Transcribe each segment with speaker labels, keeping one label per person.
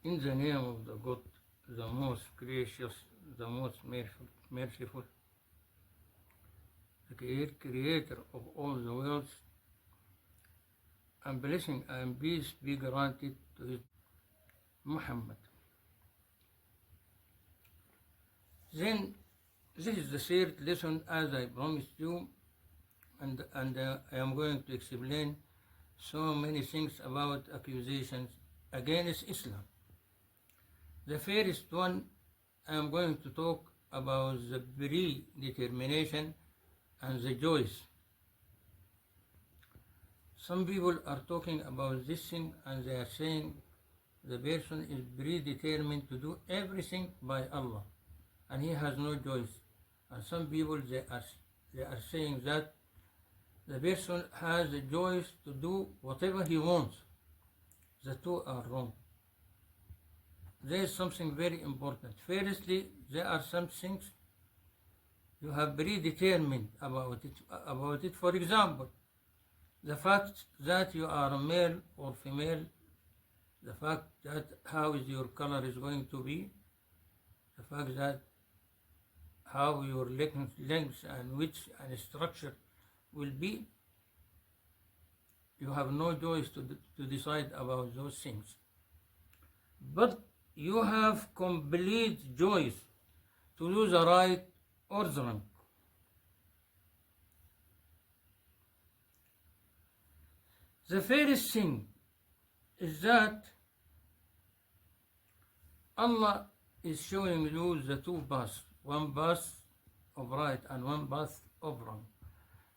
Speaker 1: In the name of the God, the most gracious, the most merciful, the creator of all the worlds, and blessing and peace be granted to his Muhammad. Then, this is the third lesson, as I promised you, and I am going to explain so many things about accusations against Islam. The first one, I am going to talk about the predetermination and the choice. Some people are talking about this thing and they are saying the person is predetermined to do everything by Allah and he has no choice. And some people they are saying that the person has the choice to do whatever he wants. The two are wrong. There is something very important. Firstly, there are some things you have predetermined about it. For example, the fact that you are male or female, the fact that how is your color is going to be, the fact that how your length and width and structure will be, you have no choice to decide about those things. But you have complete choice to do the right or the wrong. The first thing is that Allah is showing you the two paths, one path of right and one path of wrong.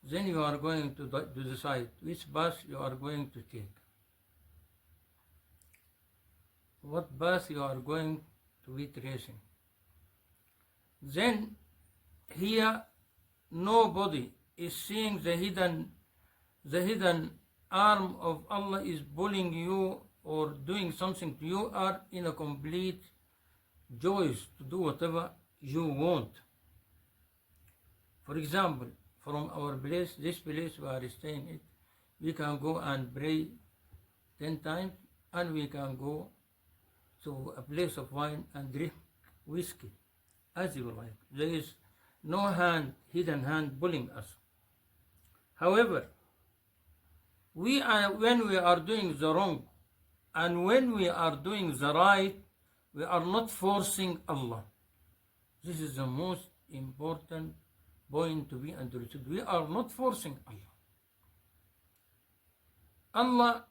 Speaker 1: Then you are going to decide which path you are going to take. What path you are going to be tracing. Then here nobody is seeing the hidden arm of Allah is pulling you or doing something to you. You are in a complete choice to do whatever you want. For example, from our place, this place we are staying in, we can go and pray 10 times and we can go to a place of wine and drink whiskey as you like. There is no hidden hand pulling us. However, when we are doing the wrong and when we are doing the right, we are not forcing Allah. This is the most important point to be understood. We are not forcing Allah.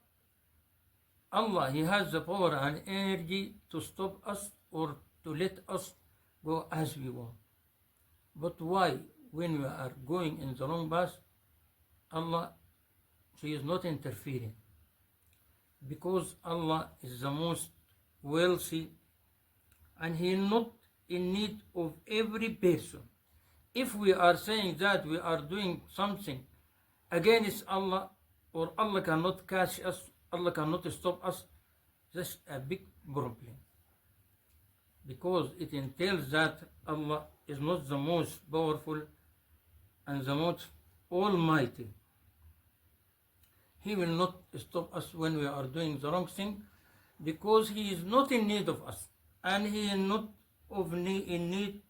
Speaker 1: Allah, He has the power and energy to stop us or to let us go as we want. But why, when we are going in the wrong path, Allah, He is not interfering? Because Allah is the most wealthy and He is not in need of every person. If we are saying that we are doing something against Allah, or Allah cannot catch us, Allah cannot stop us, that's a big problem. Because it entails that Allah is not the most powerful and the most almighty. He will not stop us when we are doing the wrong thing because He is not in need of us and He is not in need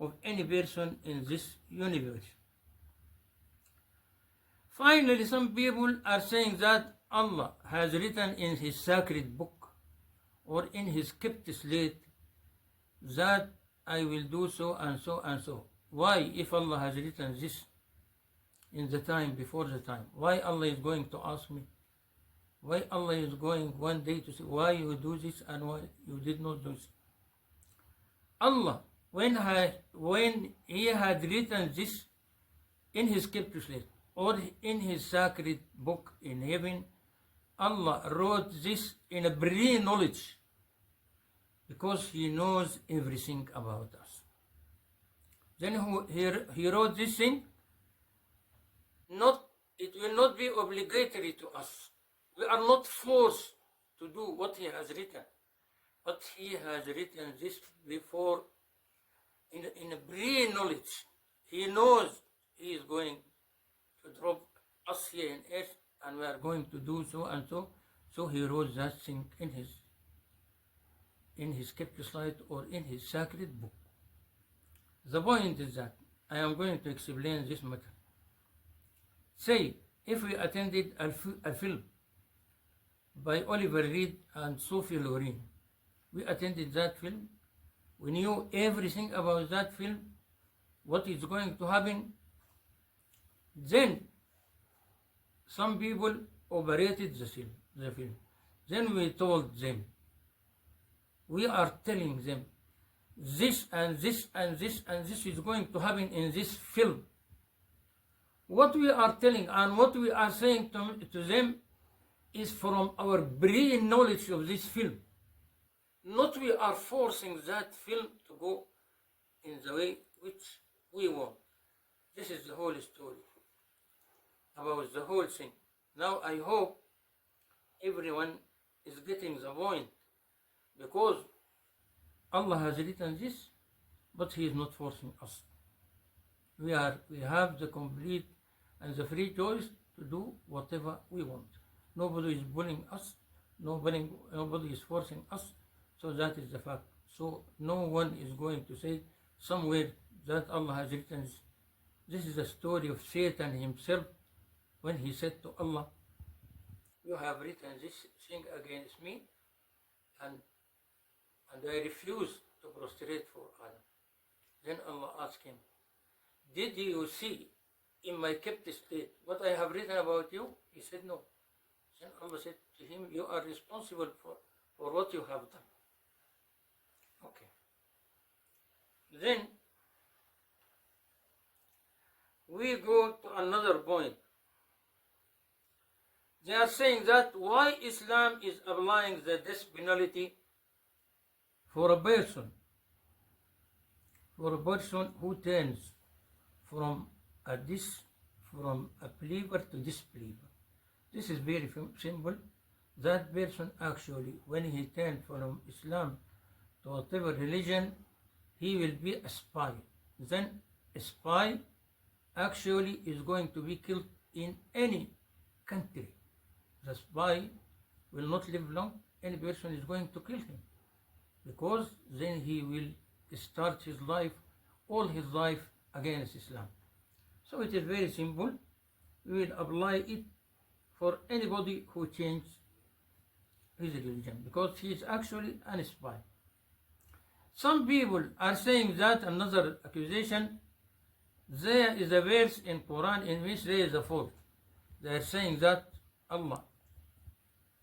Speaker 1: of any person in this universe. Finally, some people are saying that Allah has written in His sacred book or in His kept slate that I will do so and so and so. Why, if Allah has written this in the time before the time, why Allah is going to ask me? Why Allah is going one day to say why you do this and why you did not do this? Allah, when He had written this in His kept slate or in His sacred book in heaven, Allah wrote this in a pre-knowledge because He knows everything about us. Then He wrote this thing. It will not be obligatory to us. We are not forced to do what He has written, but He has written this before in a pre-knowledge. He knows He is going to drop us here in earth and we are going to do so and so. So He wrote that thing in His in his kept slide or in his sacred book. The point is that I am going to explain this matter. Say, if we attended a film by Oliver Reed and Sophie Loren, we attended that film, we knew everything about that film, what is going to happen. Then some people operated the film. Then we told them, we are telling them, this and this and this and this is going to happen in this film. What we are telling and what we are saying to them is from our brain knowledge of this film. Not we are forcing that film to go in the way which we want. This is the whole story about the whole thing. Now I hope everyone is getting the point, because Allah has written this, but He is not forcing us. We have the complete and the free choice to do whatever we want. Nobody is bullying us, nobody is forcing us, so that is the fact. So no one is going to say somewhere that Allah has written this. This is the story of Satan himself when he said to Allah, you have written this thing against me, and I refuse to prostrate for Allah. Then Allah asked him, did you see in my kept state what I have written about you? He said no. Then Allah said to him, you are responsible for what you have done. Okay. Then we go to another point. They are saying that why Islam is applying the death penalty for a person who turns from a believer to disbeliever. This is very simple. That person actually, when he turns from Islam to whatever religion, he will be a spy. Then a spy actually is going to be killed in any country. The spy will not live long. Any person is going to kill him, because then he will start his life, all his life, against Islam. So it is very simple. We will apply it for anybody who changes his religion, because he is actually a spy. Some people are saying that another accusation, there is a verse in Quran in which there is a fault. They are saying that Allah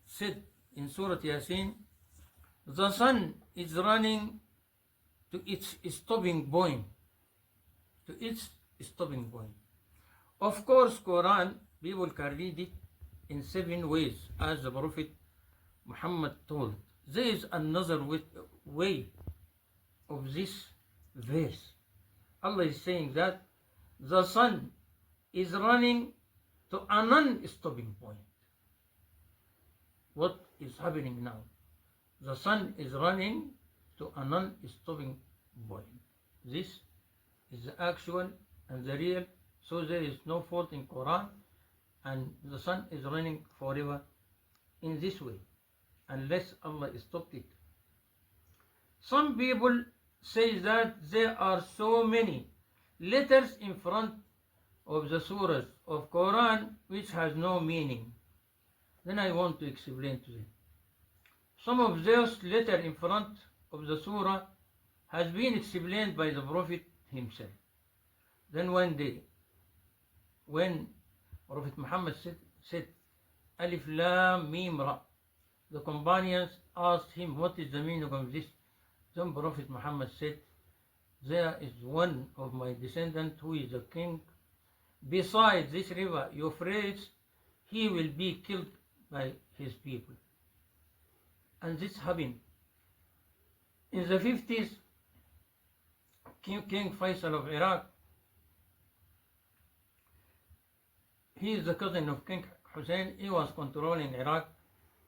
Speaker 1: said in Surah Yasin, the sun is running to its stopping point. To its stopping point. Of course, Quran, people can read it in 7 ways, as the Prophet Muhammad told. There is another way of this verse. Allah is saying that the sun is running to a non-stopping point. What is happening now? The sun is running to a non-stopping point. This is the actual and the real, so there is no fault in Quran, and the sun is running forever in this way, unless Allah stopped it. Some people say that there are so many letters in front of the surahs of Quran which has no meaning. Then I want to explain to them. Some of those letters in front of the surah has been explained by the Prophet himself. Then one day, when Prophet Muhammad said Alif Lam Mim Ra, the companions asked him, what is the meaning of this? Then Prophet Muhammad said, there is one of my descendants who is a king. Besides this river Euphrates, he will be killed by his people. And this happened. In the 50s, King Faisal of Iraq, he is the cousin of King Hussein. He was controlling Iraq,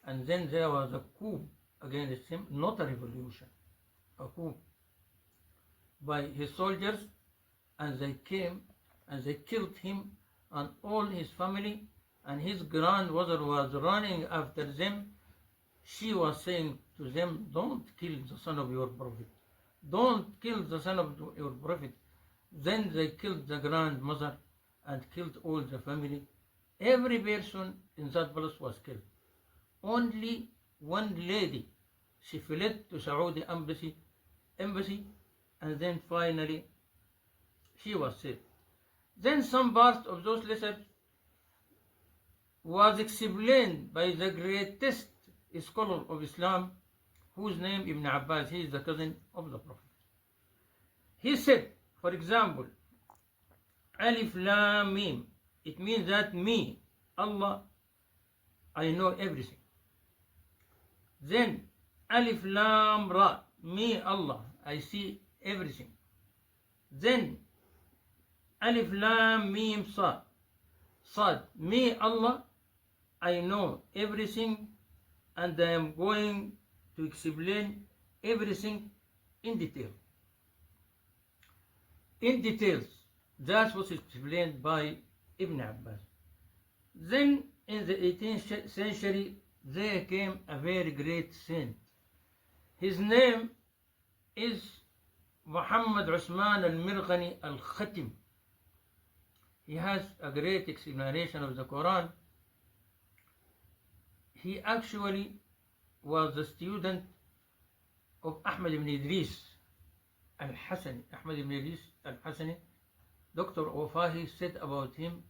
Speaker 1: and then there was a coup against him, not a revolution, a coup by his soldiers, and they came and they killed him and all his family, and his grandmother was running after them she was saying to them, don't kill the son of your prophet. Don't kill the son of your prophet. Then they killed the grandmother and killed all the family. Every person in that palace was killed. Only one lady, she fled to Saudi embassy, and then finally she was saved. Then some part of those letters was explained by the greatest scholar of Islam, whose name Ibn Abbas. He is the cousin of the Prophet. He said, for example, Alif Lam Mim. It means that me, Allah, I know everything. Then Alif Lam Ra. Me, Allah, I see everything. Then Alif Lam Mim Sad. Sad. Me, Allah, I know everything, and I am going to explain everything in detail. In details. That's what is explained by Ibn Abbas. Then in the 18th century, there came a very great saint. His name is Muhammad Usman al-Mirghani al-Khatim. He has a great explanation of the Quran. He actually was the student of Ahmed ibn Idris al-Hassani. Ahmed ibn Idris al-Hassani. Dr. Ofahi said about him,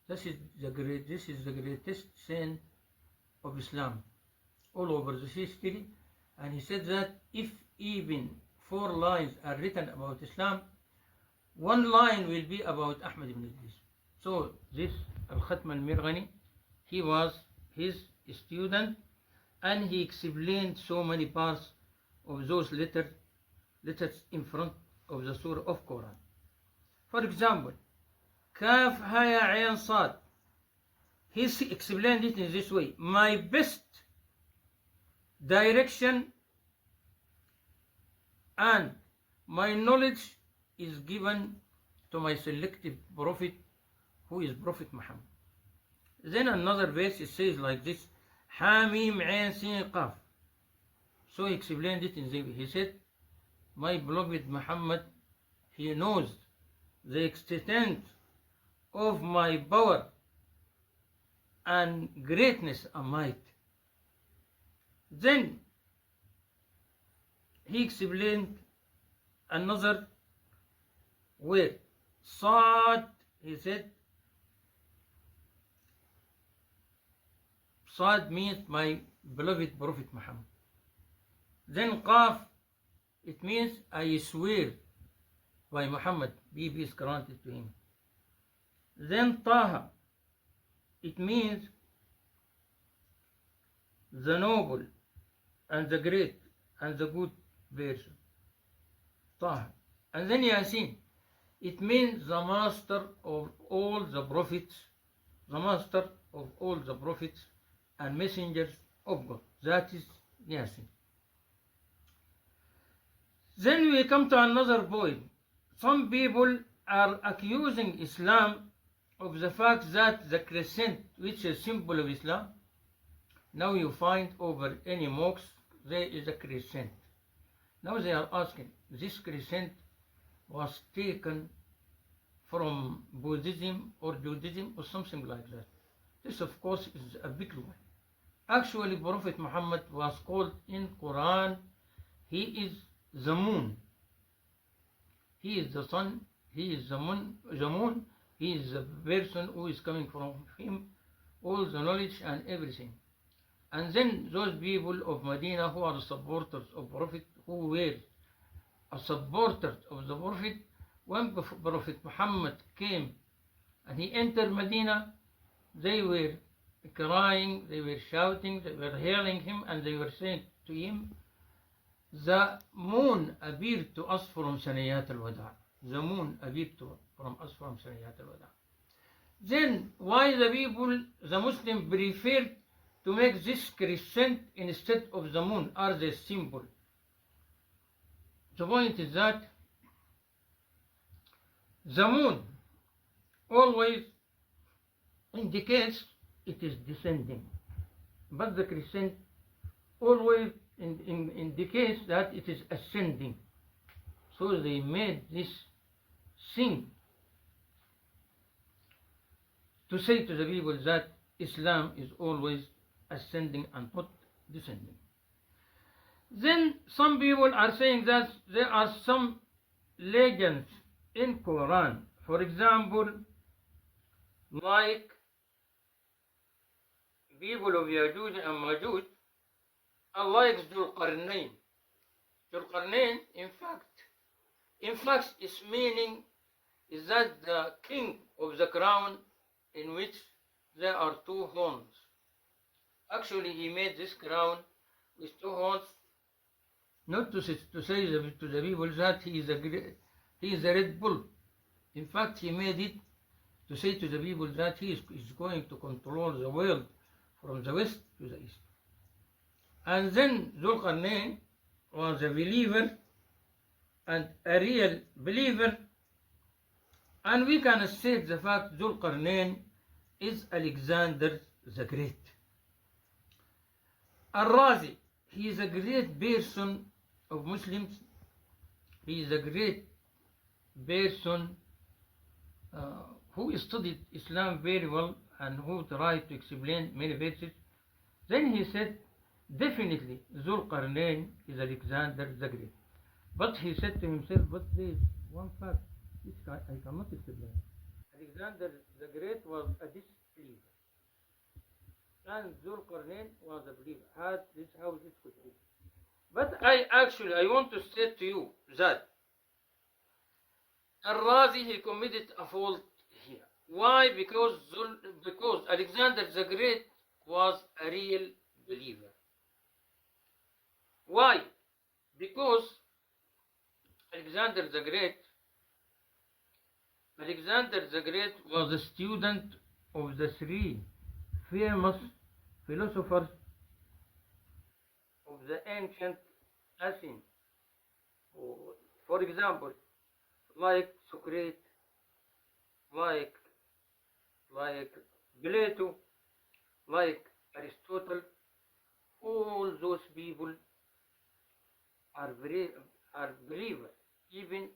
Speaker 1: this is the greatest saint of Islam all over the history. And he said that if even 4 lines are written about Islam, 1 line will be about Ahmed ibn Idris. So this Al-Khatm al-Mirghani, he was his student, and he explained so many parts of those letters in front of the Surah of Quran. For example, Kaf Haya Ayn Sad. He explained it in this way: my best direction and my knowledge is given to my selective prophet, who is Prophet Muhammad. Then another verse, it says like this: Hamim Ain Sin Qaf. So he explained it in the way. He said, my beloved Muhammad, he knows the extent of my power and greatness and might. Then he explained another word, Sad. He said, Sad means my beloved Prophet Muhammad. Then Qaf, it means I swear by Muhammad, be peace granted to him. Then Taha, it means the noble and the great and the good person. Taha. And then Yasin, it means the master of all the prophets, the master of all the prophets and messengers of God. That is Yasin. Then we come to another point. Some people are accusing Islam of the fact that the crescent, which is a symbol of Islam, now you find over any mosque there is a crescent. Now they are asking, this crescent was taken from Buddhism or Judaism or something like that. This of course is a big lie. Actually, Prophet Muhammad was called in Quran, he is the moon. He is the sun, he is the moon, he is the person who is coming from him, all the knowledge and everything. And then those people of Medina who are supporters of Prophet, who were a supporters of the Prophet, when Prophet Muhammad came and he entered Medina, they were crying, they were shouting, they were hailing him, and they were saying to him, the moon appeared to us from Saniyat al-Wada. The moon appeared from us from Saniyat al-Wada. Then why the people, the Muslims, preferred to make this crescent instead of the moon as a symbol? The point is that the moon always indicates it is descending, but the crescent always indicates that it is ascending. So they made this thing to say to the people that Islam is always ascending and not descending. Then some people are saying that there are some legends in Quran, for example, like people of Yajuj and Majuj, unlike Dhul-Qarnayn. Dhul-Qarnayn, in fact, its meaning is that the king of the crown in which there are two horns. Actually, he made this crown with two horns, not to say to the people that he is a Red Bull. In fact, he made it to say to the people that he is going to control the world from the west to the east. And then Dhul-Qarnayn was a believer and a real believer, and we can state the fact Dhul-Qarnayn is Alexander the Great. Al-Razi, he is a great person of Muslims. He is a great person who studied Islam very well and who tried to explain many verses. Then he said, definitely Dhul-Qarnayn is Alexander the Great. But he said to himself, but there is one fact which I cannot explain. Alexander the Great was a disbeliever, and Dhul-Qarnayn was a believer. How this could be? But I want to state to you that Al-Razi, he committed a fault here. Why? Because Alexander the Great was a real believer. Why? Because Alexander the Great was a student of the three famous philosophers of the ancient Athens. For example, like Socrates, like Plato, like Aristotle. All those people are believers, even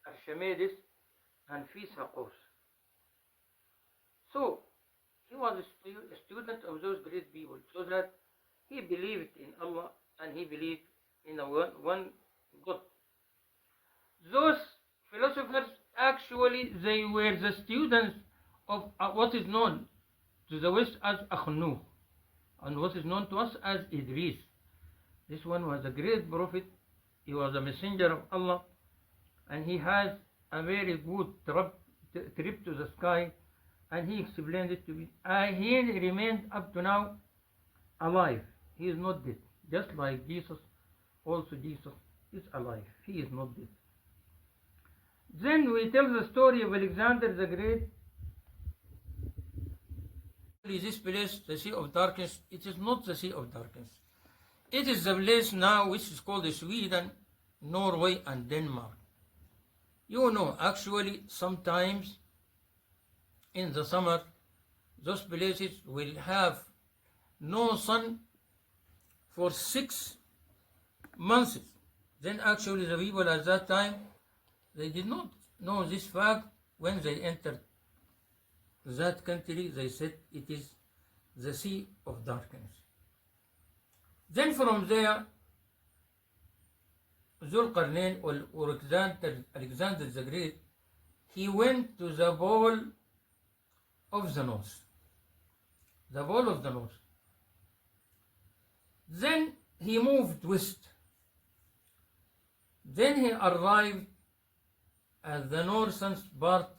Speaker 1: Archimedes and Physics. So he was a student of those great people, so that he believed in Allah and he believed in one God. Those philosophers, actually, they were the students of what is known to the West as Akhnu, and what is known to us as Idris. This one was a great prophet. He was a messenger of Allah, and he has a very good trip to the sky, and he explained it to me. He remained up to now alive. He is not dead. Just like Jesus, also Jesus is alive. He is not dead. Then we tell the story of Alexander the Great. This place, the Sea of Darkness, it is not the Sea of Darkness. It is the place now which is called Sweden, Norway, and Denmark. You know, actually, sometimes in the summer, those places will have no sun for 6 months. Then actually the people at that time, they did not know this fact. When they entered that country, they said it is the Sea of Darkness. Then from there, Dhul-Qarnayn or Alexander the Great, he went to the Pole of the North. The Pole of the North. Then he moved west. Then he arrived at the northern part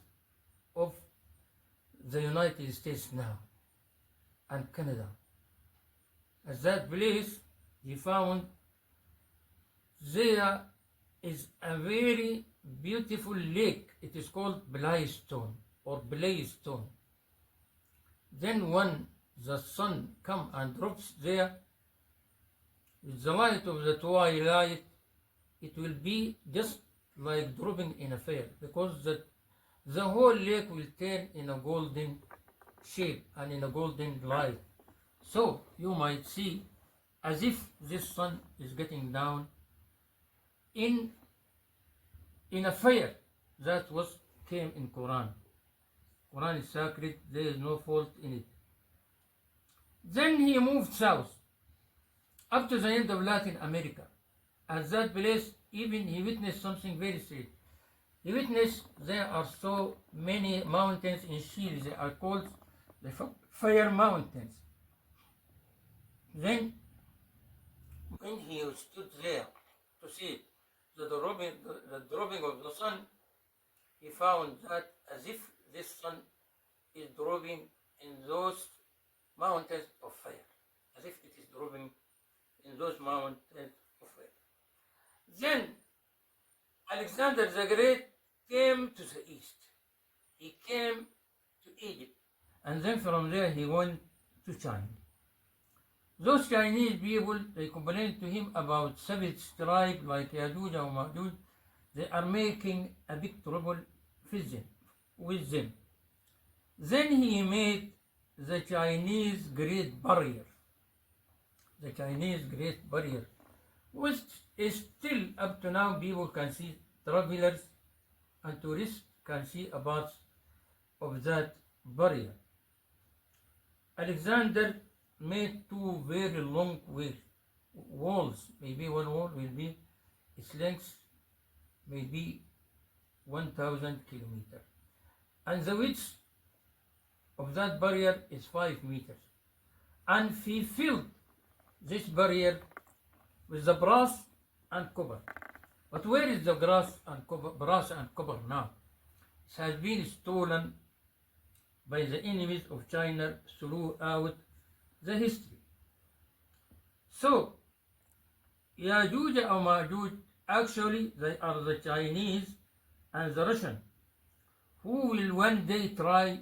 Speaker 1: of the United States now and Canada. At that place, he found there is a very beautiful lake. It is called Blaistone or Blaistone. Then when the sun comes and drops there, with the light of the twilight, it will be just like dropping in a fire, because the whole lake will turn in a golden shape and in a golden light. So you might see as if this sun is getting down in a fire. That was came in Quran. Quran is sacred, there is no fault in it. Then he moved south up to the end of Latin America. At that place, even he witnessed something very strange. He witnessed there are so many mountains in Chile. They are called the fire mountains. Then, when he stood there to see the dropping of the sun, he found that as if this sun is dropping in those mountains of fire, as if it is dropping in those mountains of fire. Then Alexander the Great came to the east. He came to Egypt, and then from there he went to China. Those Chinese people, they complained to him about savage tribes like Yajuj or Majuj. They are making a big trouble with them. Then he made the Chinese Great Barrier. The Chinese Great Barrier, which is still up to now, people can see, travelers and tourists can see a part of that barrier. Alexander made two very long walls. Maybe one wall will be, its length maybe 1,000 kilometers. And the width of that barrier is 5 meters. And he filled this barrier with the brass and copper. But where is the brass and copper now? It has been stolen by the enemies of China throughout the history. So, Yajuj or Majuj, actually they are the Chinese and the Russian, who will one day try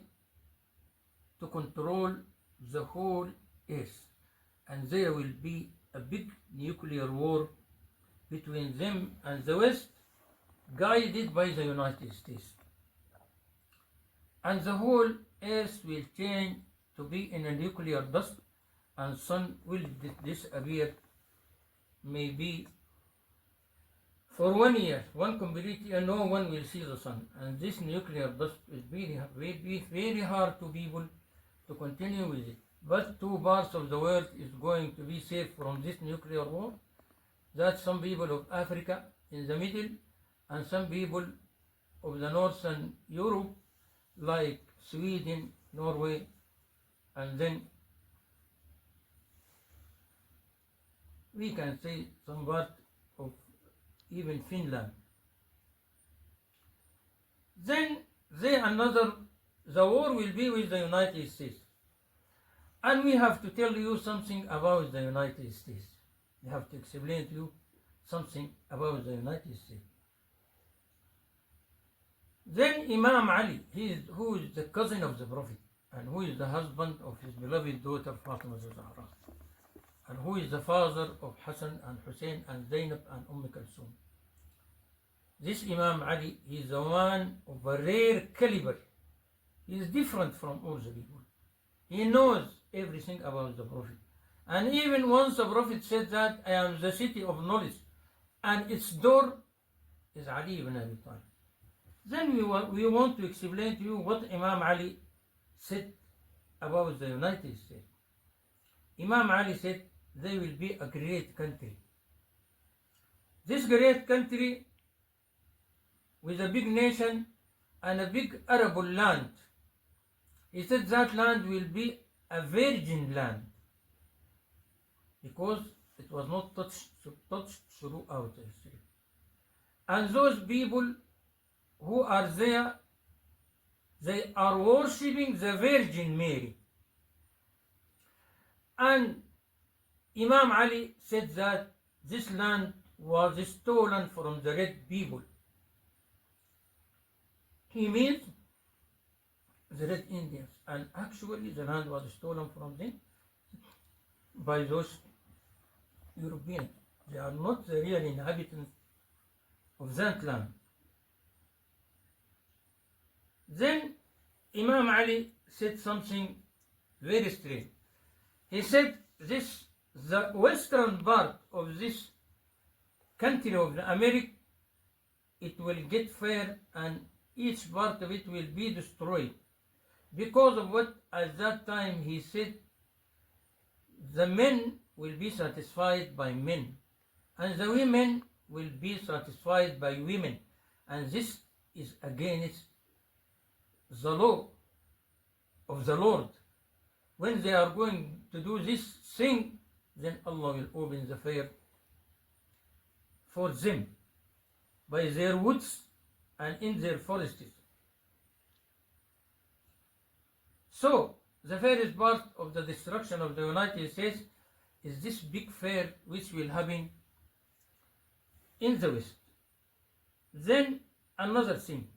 Speaker 1: to control the whole earth, and there will be a big nuclear war between them and the West, guided by the United States. And the whole earth will change to be in a nuclear dust, and sun will disappear maybe for 1 year, one complete year, no one will see the sun. And this nuclear dust will be very hard to people to continue with it. But 2 parts of the world is going to be safe from this nuclear war. That's some people of Africa in the middle, and some people of the Northern Europe, like Sweden, Norway, and then we can say some part of even Finland. Then the war will be with the United States. And we have to tell you something about the United States. We have to explain to you something about the United States. Then Imam Ali, who is the cousin of the Prophet, and who is the husband of his beloved daughter Fatima Zahra, and who is the father of Hassan and Hussein and Zainab and Kulthum. This Imam Ali, he is a man of a rare caliber. He is different from all the people. He knows everything about the Prophet. And even once the Prophet said that, I am the city of knowledge, and its door is Ali ibn Abi Talib. Then we want to explain to you what Imam Ali said about the United States. Imam Ali said, they will be a great country. This great country with a big nation and a big arable land. He said that land will be a virgin land because it was not touched throughout history. And those people who are there, they are worshipping the Virgin Mary. And Imam Ali said that this land was stolen from the red people. He means the red Indians, and actually the land was stolen from them by those Europeans. They are not the real inhabitants of that land. Then Imam Ali said something very strange. He said this the western part of this country of the America, it will get fire and each part of it will be destroyed. Because of what at that time he said, the men will be satisfied by men and the women will be satisfied by women, and this is against the law of the Lord. When they are going to do this thing, then Allah will open the fire for them by their woods and in their forests. So the first part of the destruction of the United States is this big fire which will happen in the West. Then another thing,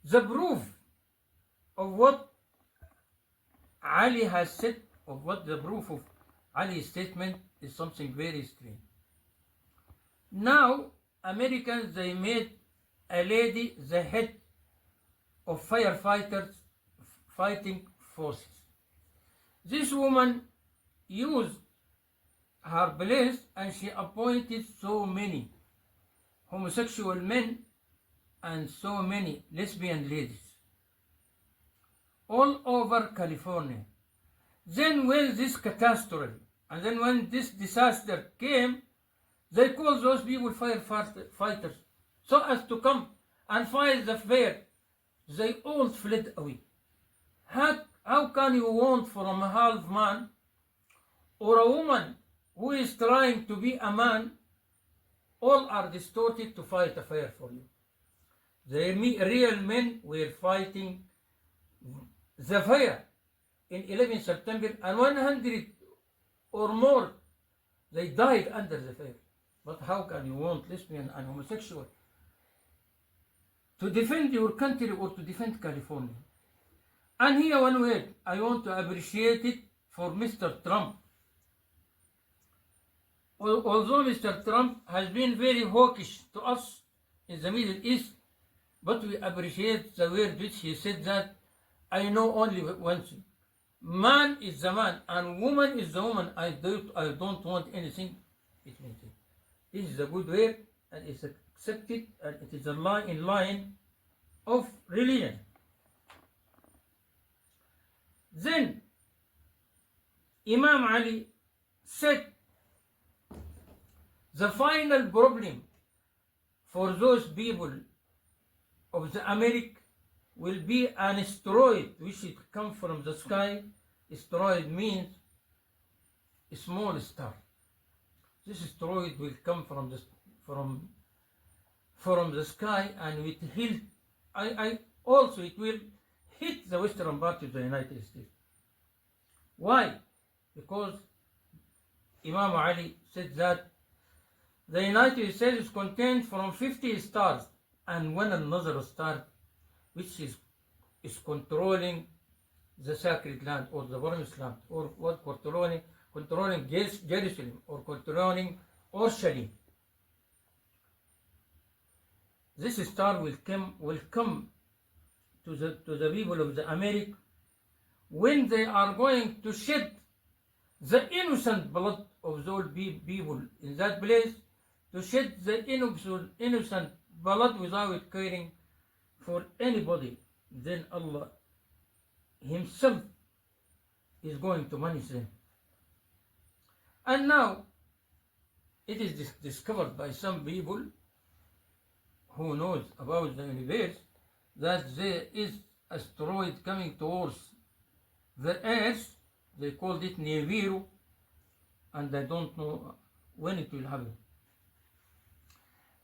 Speaker 1: the proof of what Ali has said, of what the proof of Ali's statement is something very strange. Now Americans, they made a lady the head of firefighters fighting forces. This woman used her place and she appointed so many homosexual men and so many lesbian ladies all over California. Then when this catastrophe and then when this disaster came, they called those people firefighters so as to come and fight the fire. They all fled away. How can you want from a half man or a woman who is trying to be a man, all are distorted to fight a fire for you? The real men were fighting the fire in 11 September and 100 or more, they died under the fire. But how can you want lesbian and homosexual to defend your country or to defend California? And here one word, I want to appreciate it for Mr. Trump. Although Mr. Trump has been very hawkish to us in the Middle East, but we appreciate the word which he said that I know only one thing. Man is the man and woman is the woman. I don't want anything between them. This is a good word and it's accepted and it is in line of religion. Then Imam Ali said the final problem for those people of the America will be an asteroid which will come from the sky. Asteroid means a small star. This asteroid will come from the sky and it will hit the western part of the United States. Why? Because Imam Ali said that the United States is contained from 50 stars and one another star which is controlling the sacred land or the promised land, or what controlling Jerusalem or controlling Orshalim. This star will come to the people of the America when they are going to shed the innocent blood of those people in that place, to shed the innocent blood without caring for anybody. Then Allah Himself is going to punish them. And now it is discovered by some people who knows about the universe that there is asteroid coming towards the earth. They called it Nibiru, and I don't know when it will happen.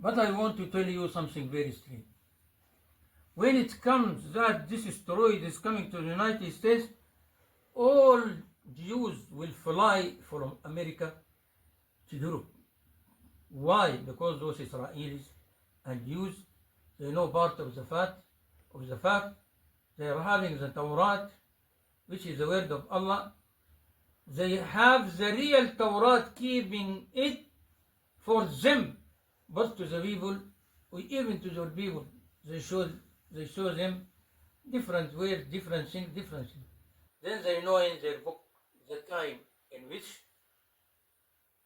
Speaker 1: But I want to tell you something very strange. When it comes that this asteroid is coming to the United States, all Jews will fly from America to Europe. Why? Because those Israelis and Jews, they know part of the fact they are having the Torah, which is the word of Allah. They have the real Torah, keeping it for them, but to the people, or even to their people, they show them different words, different things. Then they know in their book the time in which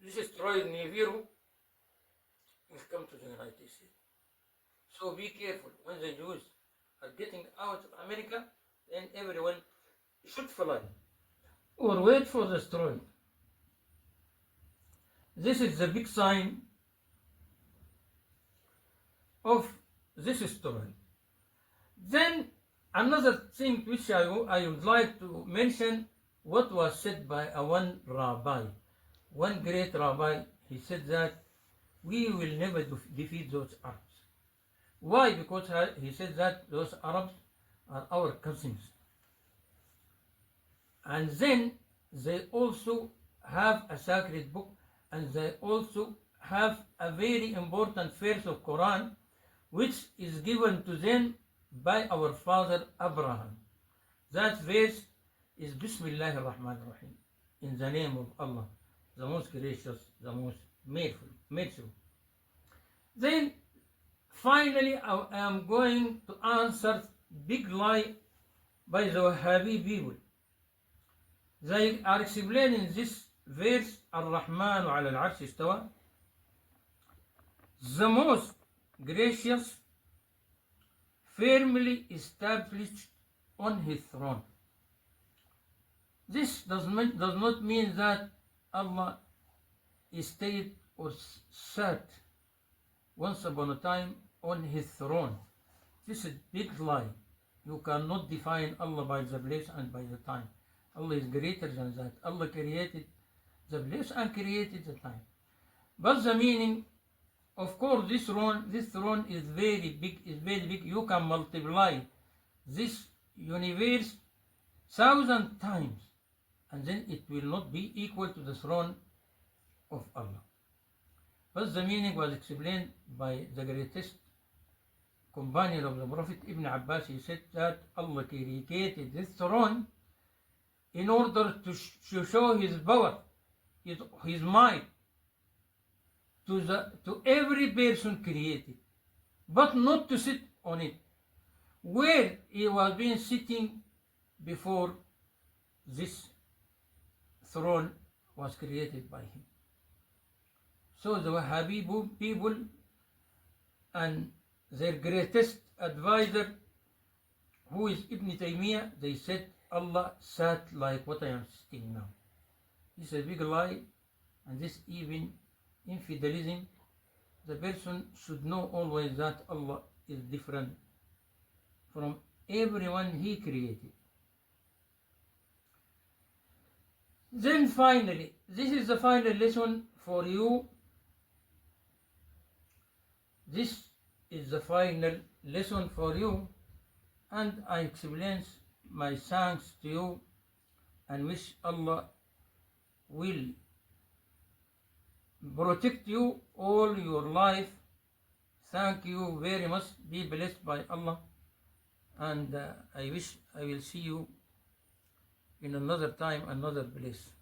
Speaker 1: this asteroid Nibiru will come to the United States. So be careful when the Jews are getting out of America, then everyone should fly or wait for the asteroid. This is the big sign of this asteroid. Then another thing which I would like to mention, what was said by one rabbi, one great rabbi. He said that we will never defeat those Arabs. Why? Because he said that those Arabs are our cousins. And then they also have a sacred book, and they also have a very important verse of Quran which is given to them by our father Abraham. That verse is Bismillah ar-Rahman ar-Rahim, in the name of Allah, the most gracious, the most merciful. Then finally I am going to answer big lie by the Wahhabi people. They are explaining this verse, Ar-Rahman ala al-Arsh istawa, the most gracious, firmly established on his throne. This does not mean that Allah stayed or sat once upon a time on his throne. This is a big lie. You cannot define Allah by the place and by the time. Allah is greater than that. Allah created the place and created the time. But the meaning, of course, this throne is very big. You can multiply this universe 1,000 times, and then it will not be equal to the throne of Allah. But the meaning was explained by the greatest companion of the Prophet, Ibn Abbas. He said that Allah created this throne in order to show his power, his might, to every person created, but not to sit on it, where he was being sitting before this throne was created by him. So the Wahhabi people and their greatest advisor, who is Ibn Taymiyyah, they said Allah sat like what I am sitting now. This is a big lie, and this even infidelism. The person should know always that Allah is different from everyone he created. Then finally, this is the final lesson for you. This is the final lesson for you, and I explain my thanks to you and wish Allah will protect you all your life. Thank you very much. Be blessed by Allah, and I wish I will see you in another time, another place.